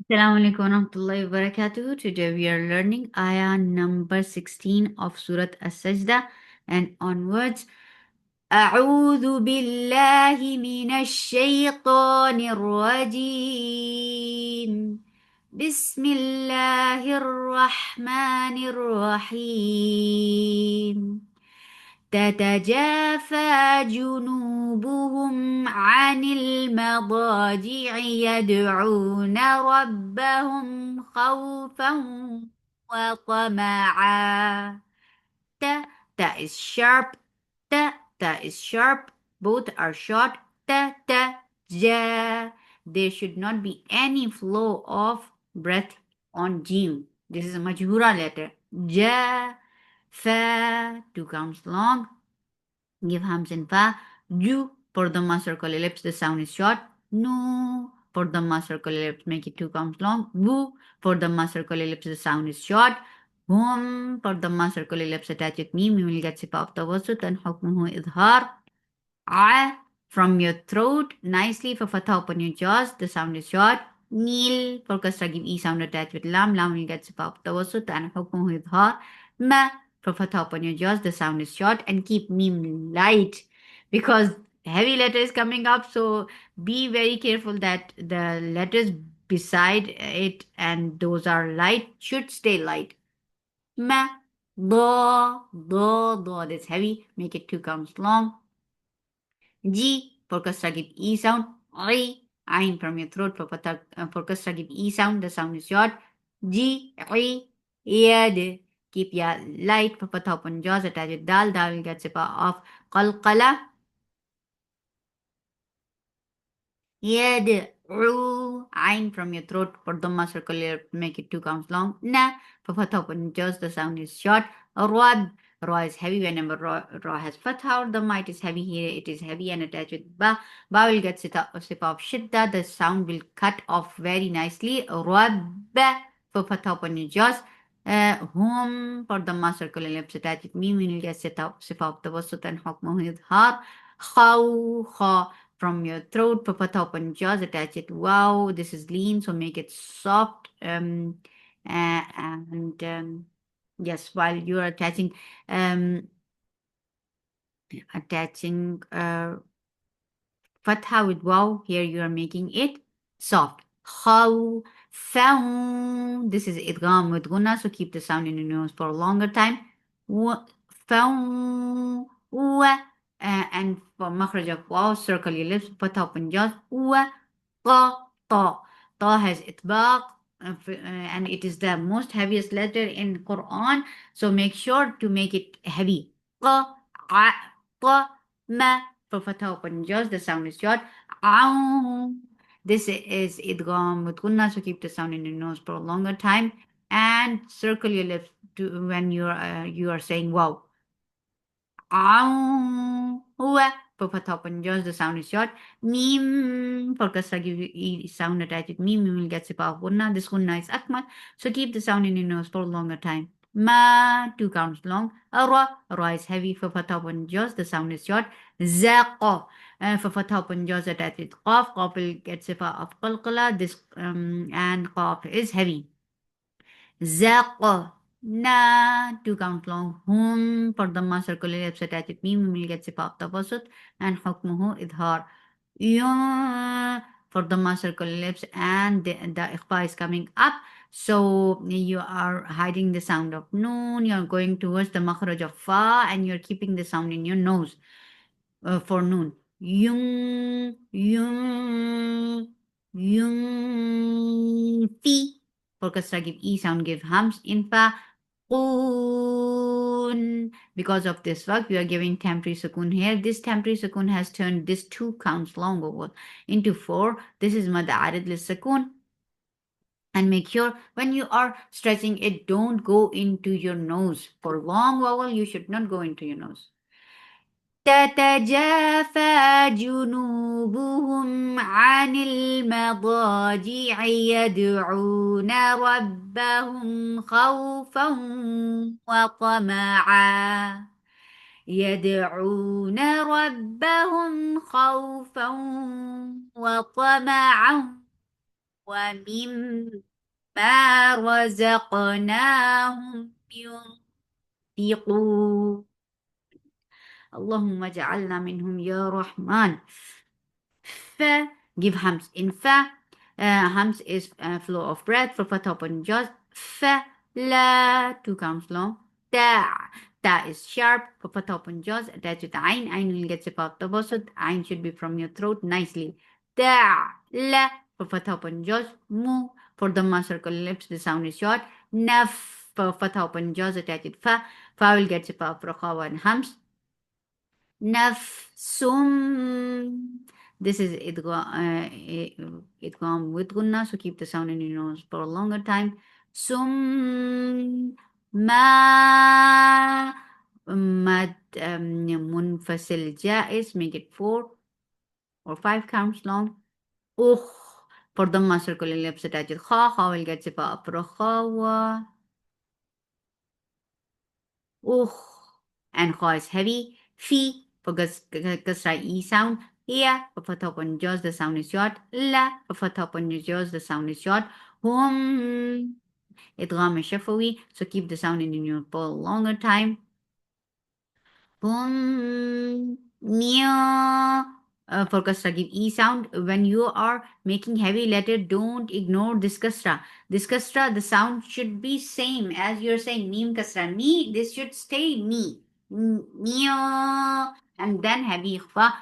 Assalamu alaikum warahmatullahi wabarakatuh. Today we are learning ayah number 16 of Surah As-Sajdah and onwards. أعوذ بالله من الشيطان الرجيم بسم الله الرحمن الرحيم تتجافى جنوبهم عن المضاجع يدعون ربهم خوفا وطمعا. Ta, ta is sharp. Ta is sharp. Both are short. Ja. There should not be any flow of breath on jim. This is a majhura letter. Ja. Fa. Two counts long. Give hams in fa. Ju. For the circle ellipse, the sound is short. Nu. For the circle ellipse, make it two counts long. Bu. For the circle ellipse, the sound is short. Hum. For the circle ellipse, attach with meme. We will get sipa of tawasut and hukmuhu idhar. A from your throat nicely for fatha open your jaws. The sound is short. Nil for kasra give e sound attached with lam. Lam will get sipa of tawasut and hukmuhu idhar. Ma for fatha open your jaws. The sound is short and keep meme light because heavy letter is coming up. So be very careful that the letters beside it and those are light should stay light. Ma, do, that's heavy. Make it two counts long. G for kasra give E sound. I, Ain from your throat for kasra give E sound. The sound is short. G, I, yad. Keep ya light for patha open jaws attach with dal. Dal will get sipa of qalqala. Yad'u. Ain from your throat for dhamma circular, make it two counts long. Na for fatha open jaws, the sound is short. Rad. Ra is heavy whenever ra has fatha or dhamma. It is heavy here. It is heavy and attached with ba. Ba will get sip of shidda. The sound will cut off very nicely. Rab for fatha open your jaws. Hum for dhamma circular ellipse attached with mim will get sip of tawassut and hukmuhu idhar. Khaw from your throat, papatha open jaws, attach it. Wow, this is lean, so make it soft. And yes, while you are um, attaching fatha with wow, here you are making it soft. How, found. This is idgham with gunna, so keep the sound in your nose for a longer time. Found. And for makhraj of wow, circle your lips, fatha open jaws. Ta, ta. Ta has itbaq. And it is the most heaviest letter in Quran, so make sure to make it heavy. Qa, a, qa, ma. For fatha open jaws, the sound is short. Ow. This is idgham with gunna, so keep the sound in your nose for a longer time and circle your lips to when you are saying wow. Ow. For fatha open jaws, the sound is short. Mim. For kasra give you sound attached with mim, you will get sipa of gunna. This gunna is akmal, so keep the sound in your nose for a longer time. Ma, two counts long. Ra, ra is heavy for fatha open jaws, the sound is short. Zaqa, for fatha open jaws attached with qaf. Qaf will get sifa of qalqala. This and qaf is heavy. Zaqa, na, two count long. Hum for the circular ellipse attached with mim will get sifa of tawasut and hukmuhu idhar. Yun for the circular ellipse and the ikhfa is coming up. So you are hiding the sound of noon. You're going towards the makhraj of fa and you're keeping the sound in your nose for noon. Yung, yung, yung, fi. For kasra give e sound, give hums in fa. Qun. Because of this work, we are giving temporary sukun here. This temporary sukun has turned this two counts long over into four. This is mad arid lis sukun. And make sure when you are stretching it, don't go into your nose. For long vowel, you should not go into your nose. تتجافى جنوبهم عن المضاجع يدعون ربهم خوفا وطمعا. يدعون ربهم خوفا وطمعا ومما رزقناهم ينفقون اللهم اجعلنا منهم يا رحمن. Fa, give hams in fa. Hams is flow of breath for fatha open jaws. Fa, la, two counts long. Ta, ta is sharp for fatha open jaws. Attach with ain. Ain will get sip out the wasut. Ain should be from your throat nicely. Ta, la, for fatha open jaws. Mu, for the circle lips. The sound is short. Naf, for fatha open jaws. Attach with fa. Fa will get sip out for khawa and hams. Nafsum. This is idgham with gunna, so keep the sound in your nose for a longer time. Sum ma mad munfasil jais, make it 4 or 5 counts long. Ukh, for the circular lips attached. Kha, kha will get sipa upra khawa. Ukh, and kha is heavy. Fi, for kasra e sound. Yeah, for fatha upon jaws, the sound is short. La, for fatha upon jaws, the sound is short. Hum, idgham is shafawi, so keep the sound in your for a longer time. Hum, meow. For kasra, give e sound. When you are making heavy letter, don't ignore this kasra. This kasra, the sound should be same as you're saying neem kasra. Me, this should stay me. Meow. And then heavy ikhfa.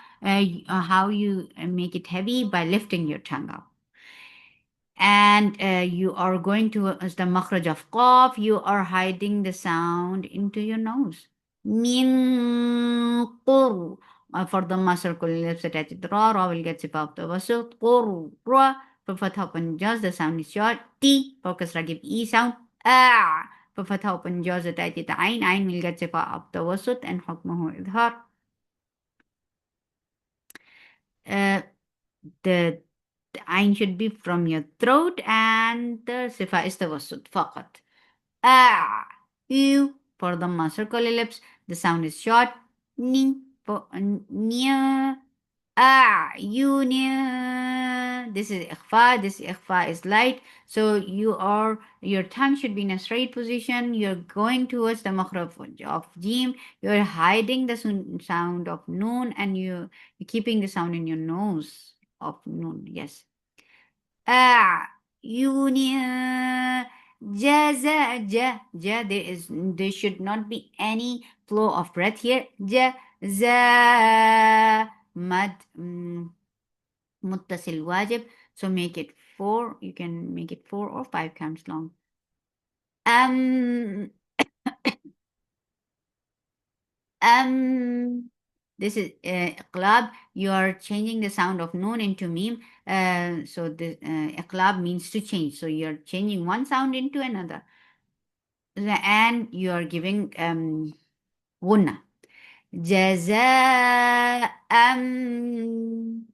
How you make it heavy? By lifting your tongue up. And you are going to the makhraj of qaf, you are hiding the sound into your nose. Min qur. For the circle lips attached to ra, ra will get sip out the wasut. Qur, ra. For fatha open jaws, the sound is short. T, for kasra give e sound. A, for fatha open jaws attached to ain, ain will get sip out the wasut and hukmuhu idhar. The ain should be from your throat and the sifa is the wasut faqat. Ah, you for the circle ellipse, the sound is short. Ni for near. Ah, you near. This is ikhfa. This ikhfa is light. So your tongue should be in a straight position. You're going towards the makhraj of jim. You're hiding the sound of noon and you're keeping the sound in your nose of noon. Yes. Ah, union. Jaza, ja, ja. There should not be any flow of breath here. Ja, za, mad, muttasil wajib. So make it 4. You can make it 4 or 5 counts long. Um, this is iqlab. You are changing the sound of noon into meme. So the iqlab means to change. So you're changing one sound into another. And you are giving gunna. Jaza'an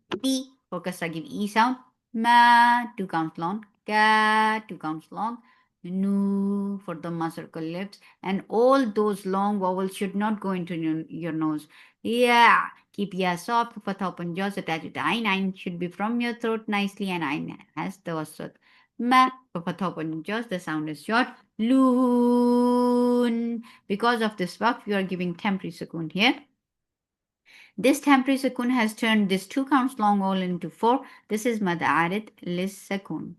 bi. Focus, I give e sound. Ma, 2 counts long. Ka, 2 counts long. Nu, for the circle lips. And all those long vowels should not go into your nose. Yeah. Keep ya soft. Fatha open jaws attached to ain. Ain should be from your throat nicely and ain has the wasat. Ma, for fatha open jaws, the sound is short. Loon. Because of this waqf, you are giving temporary sukoon here. This temporary sukoon has turned this 2 counts long vowel into 4. This is mad arid lis sukoon.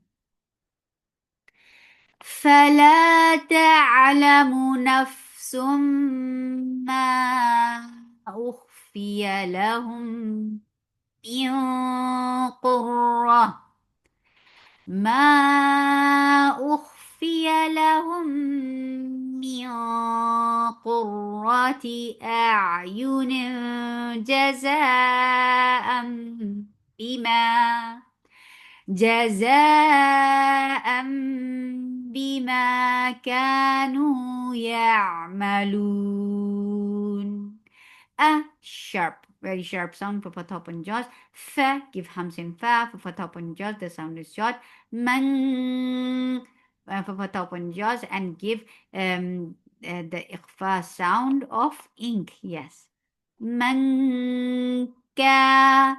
فلا تعلم نفس ما أخفي لهم من قرة ما أخفي لهم من قرة أعين جزاء بما كانوا يعملون. A sharp, very sharp sound for fatha open jaws. Fa, give hams in fa for fatha open jaws. The sound is short. Man, for fatha open jaws, and give the ikhfa sound of ink. Yes. Man ka,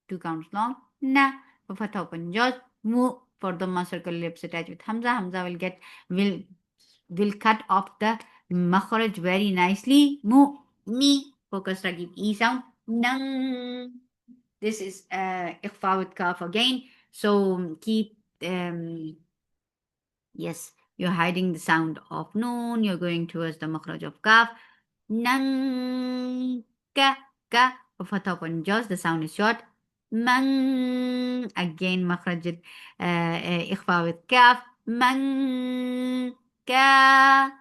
2 counts long. Na, for fatha open jaws. Mu for dhamma circle lips attached with hamza. Hamza will cut off the makhraj very nicely. Mu, mi, focus give E sound. Nang. This is ikhfa with kaf again. So keep, yes, you're hiding the sound of noon. You're going towards the makhraj of kaf. Nang, ka. For fatha open jaws, the sound is short. Man, again makhraj ikhfa with kaf. Man, ka.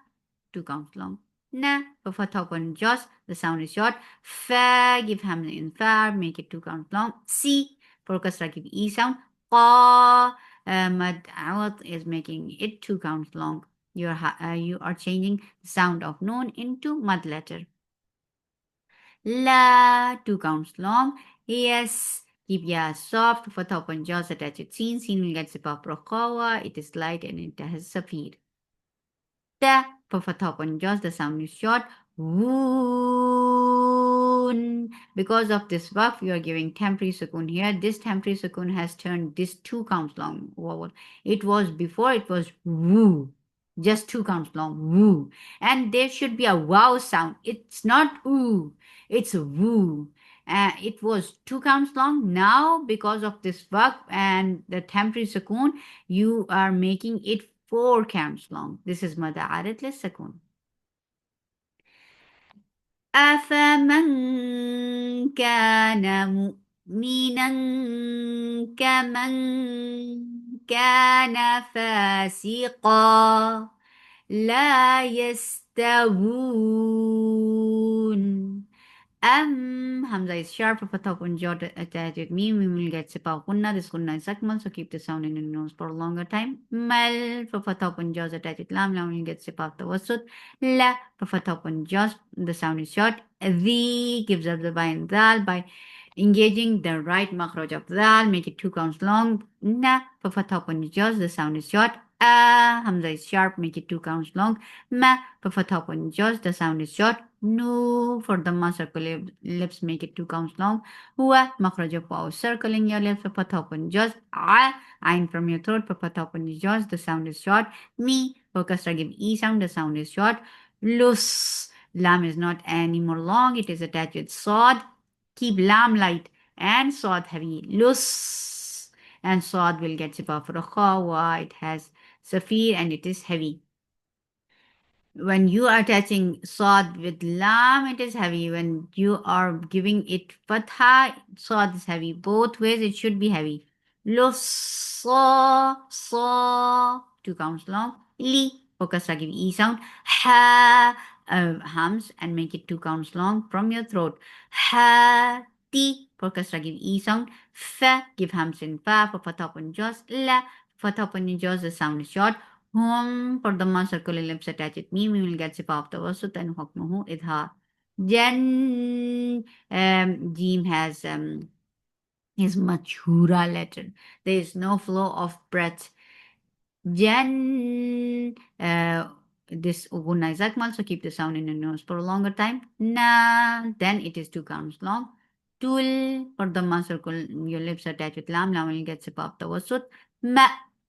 Two counts long. Na, for fatha open jaws, the sound is short. Fa, give hamza in fa, make it two counts long. Si, for kasra, give e sound. Qa, mad awad is making it two counts long. You are changing the sound of noon into mad letter. La, two counts long. Yes, keep ya soft. Fatha open jaws, attach it. Sin will get zip up. It is light and it has safir. Ta, for fatha open jaws, the sound is short. Woon. Because of this waqf, you are giving temporary sukun here. This temporary sukun has turned this two counts long vowel. It was before, it was woo. Just two counts long, woo. And there should be a wow sound. It's not ooh, it's woo. It was two counts long. Now, because of this waqf and the temporary sukun, you are making it four counts long. This is ماذا عادت للسكون. أفمن كان مؤمنا كمن كان فاسقا لا يستوون. Hamza is sharp of a top and jot attached with me. We will get sipa kunna. This kunna is sakmal, so keep the sound in your nose for a longer time. Mal for a top and jaws attached with lam. Lam will get sipa of the wasut. La for a top and jaws. The sound is short. The gives up the by and dal by engaging the right makhraj of dal. Make it two counts long. Na for a top and jaws. The sound is short. Hamza is sharp. Make it two counts long. Ma for a top and jaws. The sound is short. No, for the circle lips, make it two counts long. Hua, makhraj of wow, circling your lips, papat open jaws. Ain from your throat, papat open your jaws, the sound is short. Mi, for kasra give E sound, the sound is short. Lus, lam is not any more long, it is attached with sod. Keep lam light and sod heavy. Lus, and sod will get sipa for a khawa, it has safir and it is heavy. When you are attaching sod with lam, it is heavy. When you are giving it fatha, sod is heavy. Both ways, it should be heavy. Lo, so, two counts long. Li, focus, give E sound. Ha, hums and make it two counts long from your throat. Ha, ti, focus, give E sound. Fa, give hums in fa for fatha open jaws. La, fatha open jaws, the sound is short. Hum for the circular lips attached with me, we will get sipa of the wasut and hukmuhu idhar. Jan Jeem has his machhura letter. There is no flow of breath. Jan this gunna is akmal, so keep the sound in your nose for a longer time. Na, then it is two counts long. Tul for the circle, your lips attached with lam, lam will get sipa of the wasut. Ma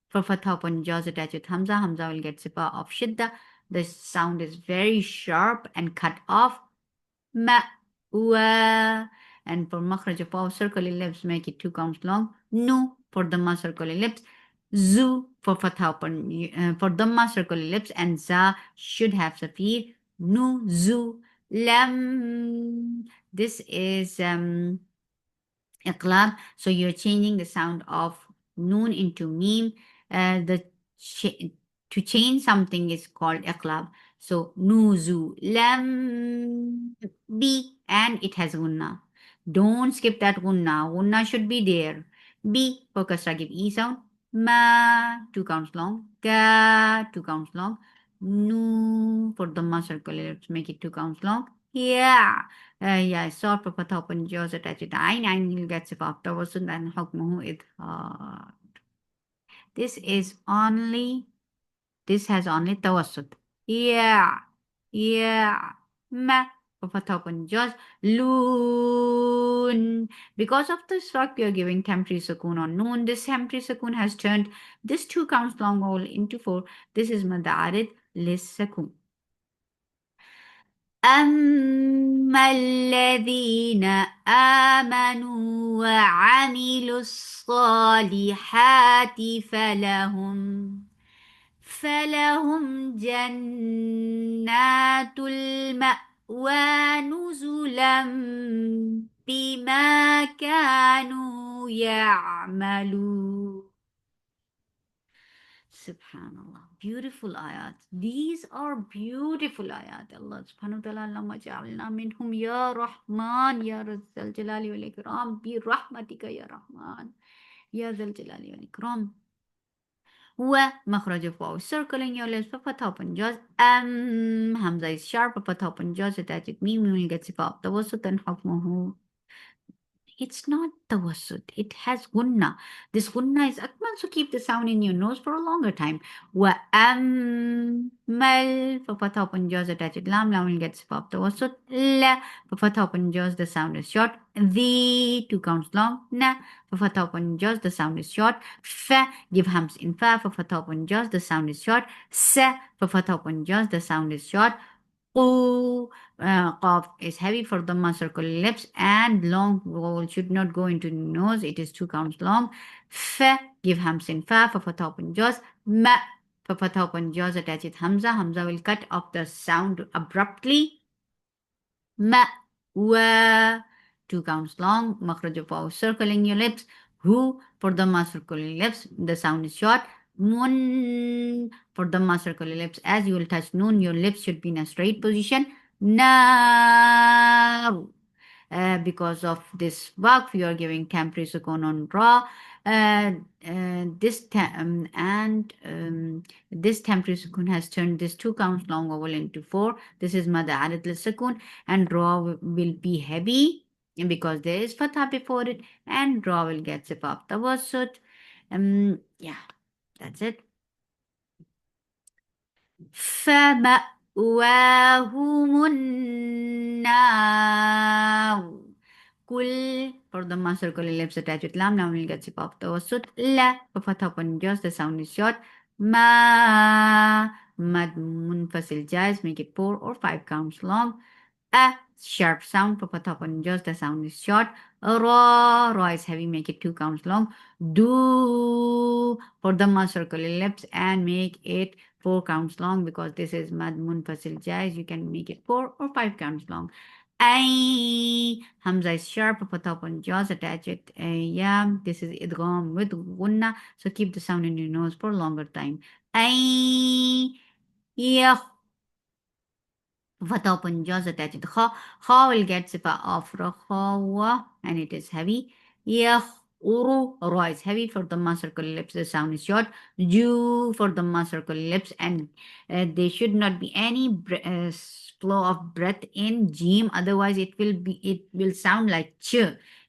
for fatha upon jaws attached with hamza, hamza will get sipa of shidda. The sound is very sharp and cut off. Ma, wa. And for makhraj of our circle lips, make it two counts long. Nu for the circle lips. Zu for fatha upon for dhamma circle lips, and za should have safir. Nu, zu, lam. This is iqlab. So you're changing the sound of noon into meme. The to change something is called iqlab. So nuzu lam bi, and it has gunna. Don't skip that gunna. Gunna should be there. B for kasra, give E sound. Ma, two counts long. Ka, two counts long. Nu for the circle. Let's make it two counts long. Yeah. Yeah, sort of a top and jaws attached to nine will get if afterwards and then hukmuhu idhar. This is only, this has only tawassut. Yeah, yeah, ma for fatha open jaws. Loon. Because of the slot, we are giving temporary sukoon on noon. This temporary sukoon has turned this 2 counts long vowel into 4. This is mad arid lis sukoon. أما الذين آمنوا وعملوا الصالحات فلهم جنات المأوى نزلا بما كانوا يعملون. Subhanallah. Beautiful ayat. These are beautiful ayat. Allah subhanahu wa ta'ala, Allahumma ja'alna minhum ya Rahman, ya Razzal Jalali wal Ikram, bi rahmatika ya Rahman, ya Zal Jalali wal Ikram. ومخرج فوق circling your lips بفتح open jaws همزة is sharp بفتح open jaws attached ميم will get صفة توسط حكمه. It's not tawassut. It has gunna. This gunna is akmal, so keep the sound in your nose for a longer time. Wa ammal. For fatha open jaws attached lam. Lam will get sifab tawassut. La. For fatha open jaws the sound is short. The 2 counts long. Na. For fatha open jaws the sound is short. Fa. Give hams in fa. For fatha open jaws the sound is short. Sa. For fatha open jaws the sound is short. Qaf is heavy for the circle lips and long vowel should not go into the nose. It is 2 counts long. Fa, give hams in fa for fatha open jaws. Ma, for fatha open jaws attach with hamza. Hamza will cut off the sound abruptly. Ma, wa, 2 counts long. Makhraj of circling your lips. Hu, for the circling lips, the sound is short. Mun, for the circling lips, as you will touch noon, your lips should be in a straight position. Now, because of this work, we are giving temporary sukun on ra. This temporary sukun has turned this 2 counts long vowel into 4. This is mad arid sukun, and ra will be heavy because there is fatha before it, and ra will get sifab tawassut. Yeah, that's it. فمأواهم النار. Kul, for the circle ellipse attached with lam, now we'll get sip of tawassut. La, for fatha open jaws, the sound is short. Ma, mad munfasil jais, make it 4 or 5 counts long. A, sharp sound for fatha open jaws, the sound is short. Ra is heavy, make it 2 counts long. Do, for the circle ellipse and make it 4 counts long because this is mad munfasil jais. You can make it 4 or 5 counts long. Ay, hamza is sharp, fatha open jaws, attach it. Yeah, this is idgham with gunna, so keep the sound in your nose for a longer time. Ay, yeah. Fatha open jaws, attach it. Kha will get sifa of rakhawa, and it is heavy. Yeah. Uru, ra is heavy for the circle lips. The sound is short. Ju for the circle lips, and there should not be any flow of breath in jim. Otherwise, it will sound like ch.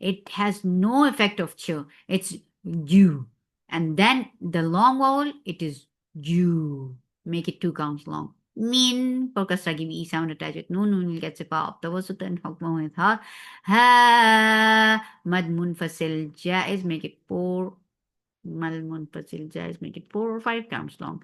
It has no effect of ch. It's ju, and then the long vowel it is ju. Make it 2 counts long. Min for kasra give e sound attached with nun. Nun will get sifa of tawassut and hukma with ha. Ha mad munfasil jaiz, make it 4. Mal munfasil jaiz, make it 4 or 5 counts long.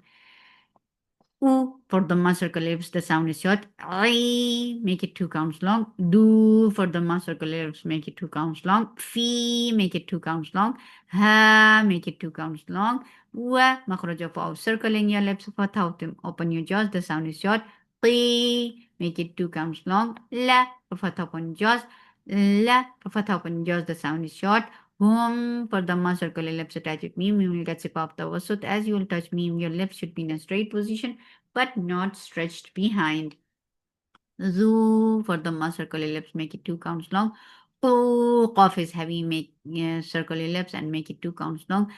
U for the circle lips, the sound is short. I make it 2 counts long. Do for the circle lips, make it 2 counts long. Fi, make it 2 counts long. Ha, make it 2 counts long. Wa, makhraj of circling your lips, fatha, open your jaws, the sound is short. Qi, make it 2 counts long. La, fatha open jaws. La, fatha open jaws, the sound is short. Hum, for the circle lips attached with meme, you will get sip of the wasut. As you will touch meme, your lips should be in a straight position but not stretched behind. Zoo, for the circle ellipse, make it 2 counts long. Qaf is heavy, make circle ellipse and make it 2 counts long.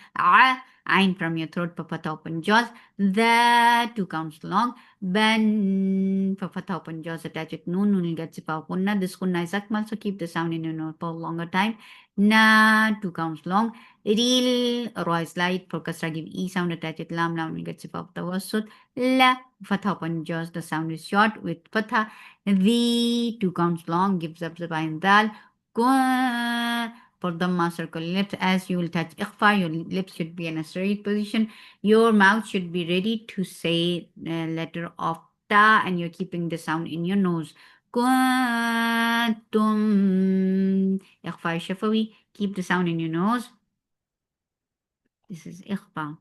Ain from your throat, for fatha open jaws. The 2 counts long. Ban, for fatha open jaws, attach it. Noon will get sipa kunna. This kunna is akmal, so keep the sound in your nose for a longer time. Na, 2 counts long. ريل راء سلايد for kasra give E sound attach it lam lam will get sifa of tawassut la fatha upon jaws the sound is short with fatha the two counts long gives up the in dal kun for dhamma circle lips as you will touch ikhfa your lips should be in a straight position your mouth should be ready to say the letter of ta and you're keeping the sound in your nose kuntum ikhfa shafawi keep the sound in your nose. This is ikhfa.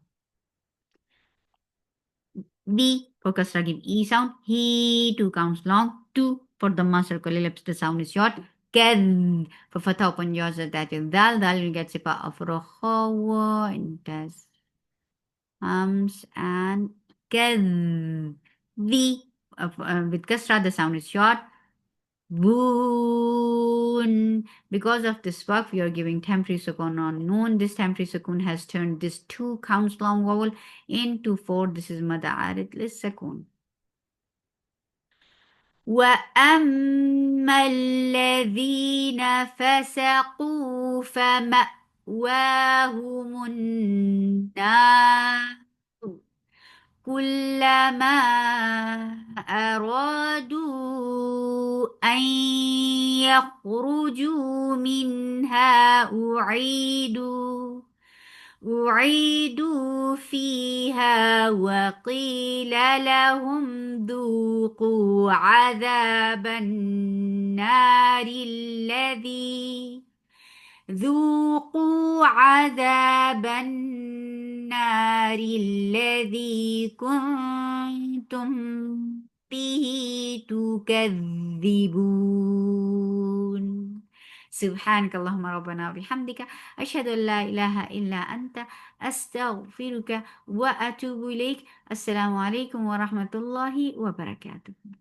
B for kasra give E sound. He two counts long. Two for dhamma circle ellipse the sound is short. Kad for fatha open jaws that is dal. Dal will get sipa of rohawa and tas and kad. The with kasra the sound is short. Boon. Because of this work, we are giving temporary sukun on noon. This temporary sukun has turned this two counts long vowel into four. This is mada arid lis sukun. وأما الذين فسقوا فمأواهم النار كلما أرادوا أن يخرجوا منها أعيدوا فيها وقيل لهم ذوقوا عذاب النار ذوقوا عذاب النار الذي كنتم به تكذبون سبحانك اللهم ربنا وبحمدك أشهد أن لا إله إلا أنت أستغفرك وأتوب إليك السلام عليكم ورحمة الله وبركاته